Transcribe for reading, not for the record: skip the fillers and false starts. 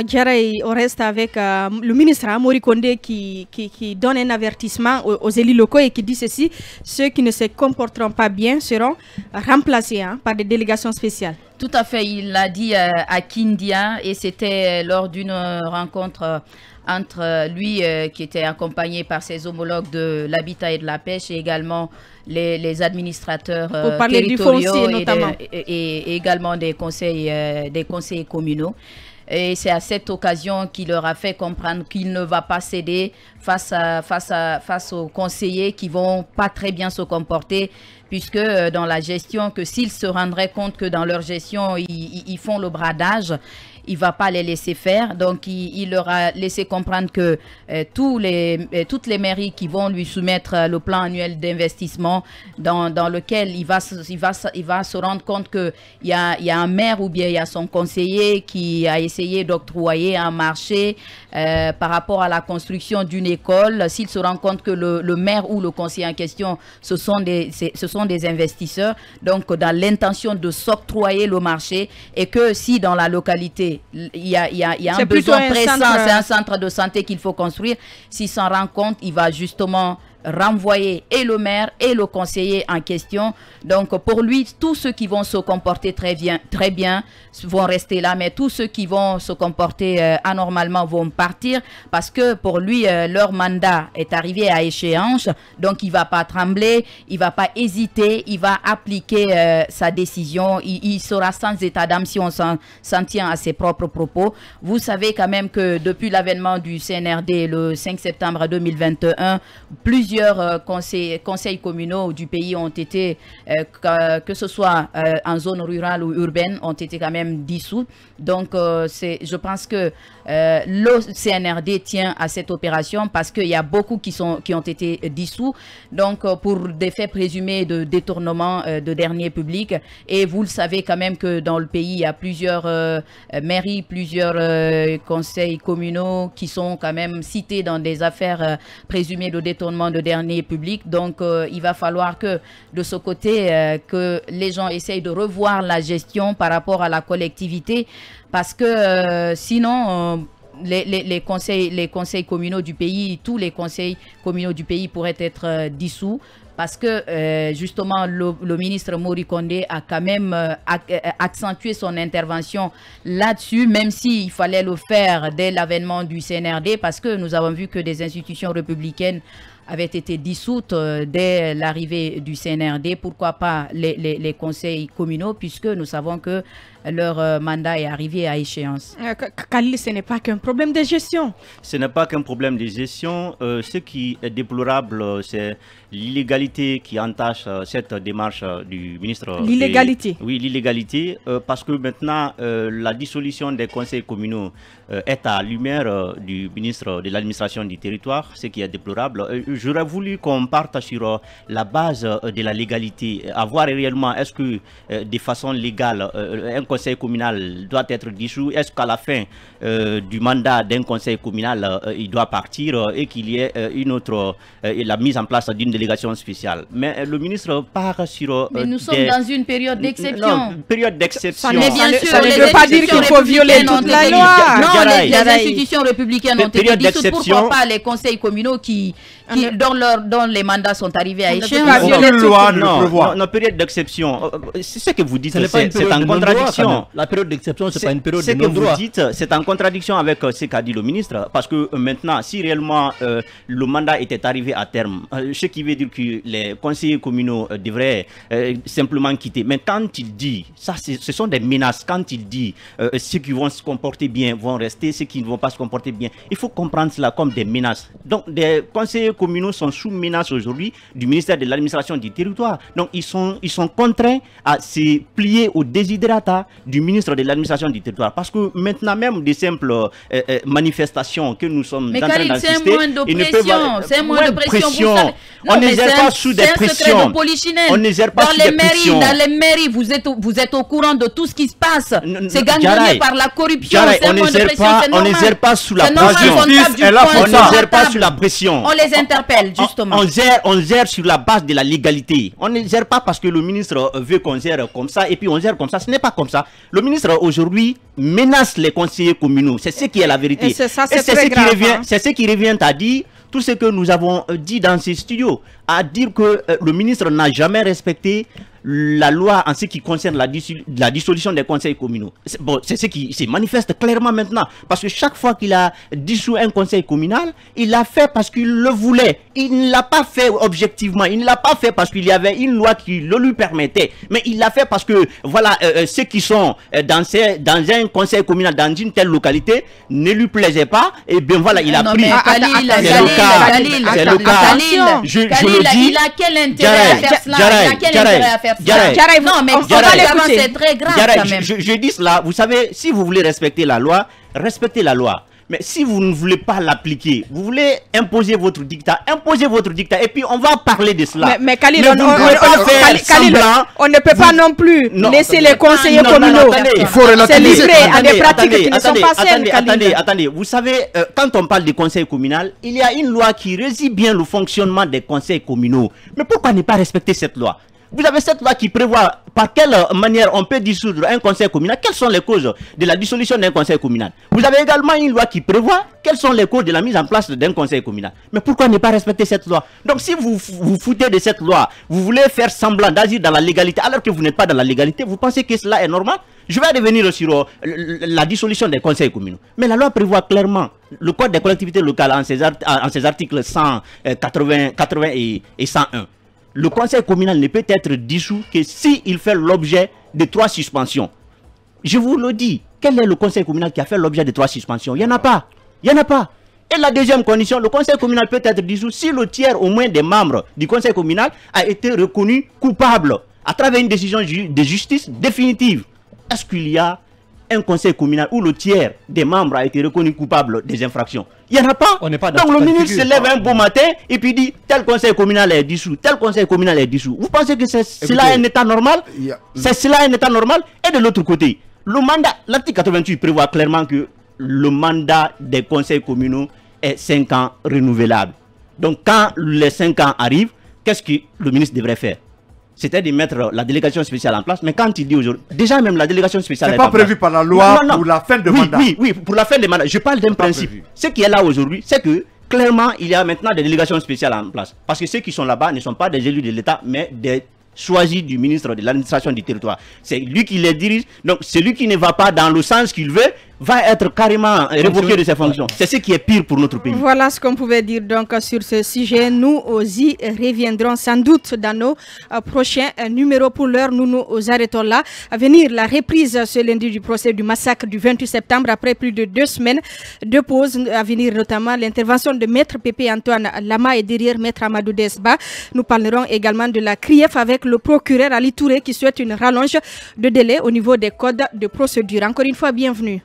Djaraï, on reste avec le ministre Amori Kondé qui donne un avertissement aux élus locaux et qui dit ceci: ceux qui ne se comporteront pas bien seront remplacés par des délégations spéciales. Tout à fait, il l'a dit à Kindia et c'était lors d'une rencontre entre lui qui était accompagné par ses homologues de l'habitat et de la pêche et également les administrateurs territoriaux et également des conseils communaux. Et c'est à cette occasion qu'il leur a fait comprendre qu'il ne va pas céder face aux conseillers qui vont pas très bien se comporter, puisque dans la gestion, que s'ils se rendraient compte que dans leur gestion, ils font le bradage, il ne va pas les laisser faire. Donc, il leur a laissé comprendre que toutes les mairies qui vont lui soumettre le plan annuel d'investissement dans lequel il va se rendre compte qu'il y a un maire ou bien il y a son conseiller qui a essayé d'octroyer un marché par rapport à la construction d'une école. S'il se rend compte que le maire ou le conseiller en question, ce sont des investisseurs, donc dans l'intention de s'octroyer le marché, et que si dans la localité, il y a un besoin pressant, c'est un centre de santé qu'il faut construire. S'il s'en rend compte, il va justement renvoyer et le maire et le conseiller en question. Donc pour lui, tous ceux qui vont se comporter très bien vont rester là, mais tous ceux qui vont se comporter anormalement vont partir, parce que pour lui, leur mandat est arrivé à échéance. Donc il va pas trembler, il va pas hésiter, il va appliquer sa décision. Il sera sans état d'âme si on s'en tient à ses propres propos. Vous savez quand même que depuis l'avènement du CNRD le 5 septembre 2021, plusieurs conseils communaux du pays ont été, que ce soit en zone rurale ou urbaine, ont été quand même dissous. Donc, je pense que le CNRD tient à cette opération parce qu'il y a beaucoup qui ont été dissous, donc pour des faits présumés de détournement de deniers publics. Et vous le savez quand même que dans le pays, il y a plusieurs mairies, plusieurs conseils communaux qui sont quand même cités dans des affaires présumées de détournement de deniers publics. Donc, il va falloir que de ce côté, que les gens essayent de revoir la gestion par rapport à la collectivité, parce que sinon les conseils communaux du pays, tous les conseils communaux du pays pourraient être dissous, parce que justement le ministre Mori Kondé a quand même accentué son intervention là-dessus, même s'il fallait le faire dès l'avènement du CNRD, parce que nous avons vu que des institutions républicaines avaient été dissoutes dès l'arrivée du CNRD. Pourquoi pas les conseils communaux, puisque nous savons que leur mandat est arrivé à échéance. Khalil, ce n'est pas qu'un problème de gestion. Ce n'est pas qu'un problème de gestion. Ce qui est déplorable, c'est l'illégalité qui entache cette démarche du ministre. L'illégalité. Oui, l'illégalité, parce que maintenant, la dissolution des conseils communaux est à lumière du ministre de l'administration du territoire, ce qui est déplorable. J'aurais voulu qu'on parte sur la base de la légalité, à voir réellement est-ce que de façon légale, un conseil communal doit être dissous, est-ce qu'à la fin du mandat d'un conseil communal, il doit partir et qu'il y ait la mise en place d'une délégation spéciale. Mais le ministre part sur... Mais nous sommes dans une période d'exception. Non, période d'exception. Ça ne veut pas dire qu'il faut violer toute la loi. Non, les institutions républicaines ont été dissoutes. Pourquoi pas les conseils communaux dont les mandats sont arrivés à échéance? Non, période d'exception. C'est ce que vous dites, c'est en contradiction. La période d'exception, c'est pas une période de non-droit. Ce que vous dites, c'est en contradiction avec ce qu'a dit le ministre, parce que maintenant, si réellement le mandat était arrivé à terme, ce qui veut dire que les conseillers communaux devraient simplement quitter. Mais quand il dit, ça, ce sont des menaces. Quand il dit ceux qui vont se comporter bien vont rester, ceux qui ne vont pas se comporter bien, il faut comprendre cela comme des menaces. Donc, des conseillers communaux sont sous menace aujourd'hui du ministère de l'administration du territoire. Donc, ils sont contraints à se plier au desiderata du ministre de l'administration du territoire. Parce que maintenant même des simples manifestations que nous sommes en train d'assister, c'est un moins de pression. On n'exerce pas sous des pressions. On n'exerce pas sous des pressions. Dans les mairies, vous êtes au courant de tout ce qui se passe. C'est gagné par la corruption. On n'exerce pas sous la pression. On n'exerce pas sous la pression. On les interpelle, justement. On gère sur la base de la légalité. On ne gère pas parce que le ministre veut qu'on gère comme ça et puis on gère comme ça. Ce n'est pas comme ça. là, le ministre aujourd'hui menace les conseillers communaux. C'est ce qui est la vérité. Et c'est ce qui revient à dire tout ce que nous avons dit dans ces studios, à dire que le ministre n'a jamais respecté la loi en ce qui concerne la dissolution des conseils communaux. C'est ce qui se manifeste clairement maintenant. Parce que chaque fois qu'il a dissous un conseil communal, il l'a fait parce qu'il le voulait. Il ne l'a pas fait objectivement. Il ne l'a pas fait parce qu'il y avait une loi qui le lui permettait. Mais il l'a fait parce que, voilà, ceux qui sont dans un conseil communal, dans une telle localité, ne lui plaisaient pas. Et bien voilà, il a pris. C'est le cas. Je le dis. Il a quel intérêt à faire cela? Il a quel intérêt à faire cela? Non, mais c'est très grave quand même. Je dis cela, vous savez, si vous voulez respecter la loi, respectez la loi. Mais si vous ne voulez pas l'appliquer, vous voulez imposer votre dictat, et puis on va parler de cela. Mais Khalil, on ne peut pas non plus laisser les conseillers communaux se livrer à des pratiques qui ne sont pas saines. Attendez, vous savez, quand on parle des conseils communaux, il y a une loi qui régit bien le fonctionnement des conseils communaux. Mais pourquoi ne pas respecter cette loi? Vous avez cette loi qui prévoit par quelle manière on peut dissoudre un conseil communal. Quelles sont les causes de la dissolution d'un conseil communal? Vous avez également une loi qui prévoit quelles sont les causes de la mise en place d'un conseil communal. Mais pourquoi ne pas respecter cette loi? Donc si vous vous foutez de cette loi, vous voulez faire semblant d'agir dans la légalité alors que vous n'êtes pas dans la légalité, vous pensez que cela est normal? Je vais revenir sur la dissolution des conseils communaux. Mais la loi prévoit clairement le code des collectivités locales en ses articles 180 et 101. Le conseil communal ne peut être dissous que s'il fait l'objet de 3 suspensions. Je vous le dis, quel est le conseil communal qui a fait l'objet de 3 suspensions? Il n'y en a pas. Il n'y en a pas. Et la deuxième condition, le conseil communal peut être dissous si le tiers au moins des membres du conseil communal a été reconnu coupable à travers une décision de justice définitive. Est-ce qu'il y a un conseil communal où le tiers des membres a été reconnu coupable des infractions? Il n'y en a pas. Donc le ministre se lève un beau matin et puis dit tel conseil communal est dissous, tel conseil communal est dissous. Vous pensez que cela est un état normal? C'est cela un état normal? Et de l'autre côté, le mandat, l'article 88 prévoit clairement que le mandat des conseils communaux est 5 ans renouvelable. Donc quand les 5 ans arrivent, qu'est-ce que le ministre devrait faire? C'était de mettre la délégation spéciale en place. Mais quand il dit aujourd'hui, déjà même la délégation spéciale n'est pas prévu par la loi pour la fin de mandat. Oui, pour la fin de mandat. Je parle d'un principe. Ce qui est là aujourd'hui, c'est que clairement, il y a maintenant des délégations spéciales en place. Parce que ceux qui sont là-bas ne sont pas des élus de l'État, mais des choisis du ministre de l'administration du territoire. C'est lui qui les dirige. Donc celui qui ne va pas dans le sens qu'il veut va être carrément révoqué de ses fonctions. C'est ce qui est pire pour notre pays. Voilà ce qu'on pouvait dire donc sur ce sujet. Nous y reviendrons sans doute dans nos prochains numéros. Pour l'heure, nous nous arrêtons là. À venir, la reprise ce lundi du procès du massacre du 28 septembre après plus de 2 semaines de pause. À venir notamment l'intervention de Maître Pépé Antoine Lama et derrière Maître Amadou Desba. Nous parlerons également de la CRIEF avec le procureur Ali Touré qui souhaite une rallonge de délai au niveau des codes de procédure. Encore une fois, bienvenue.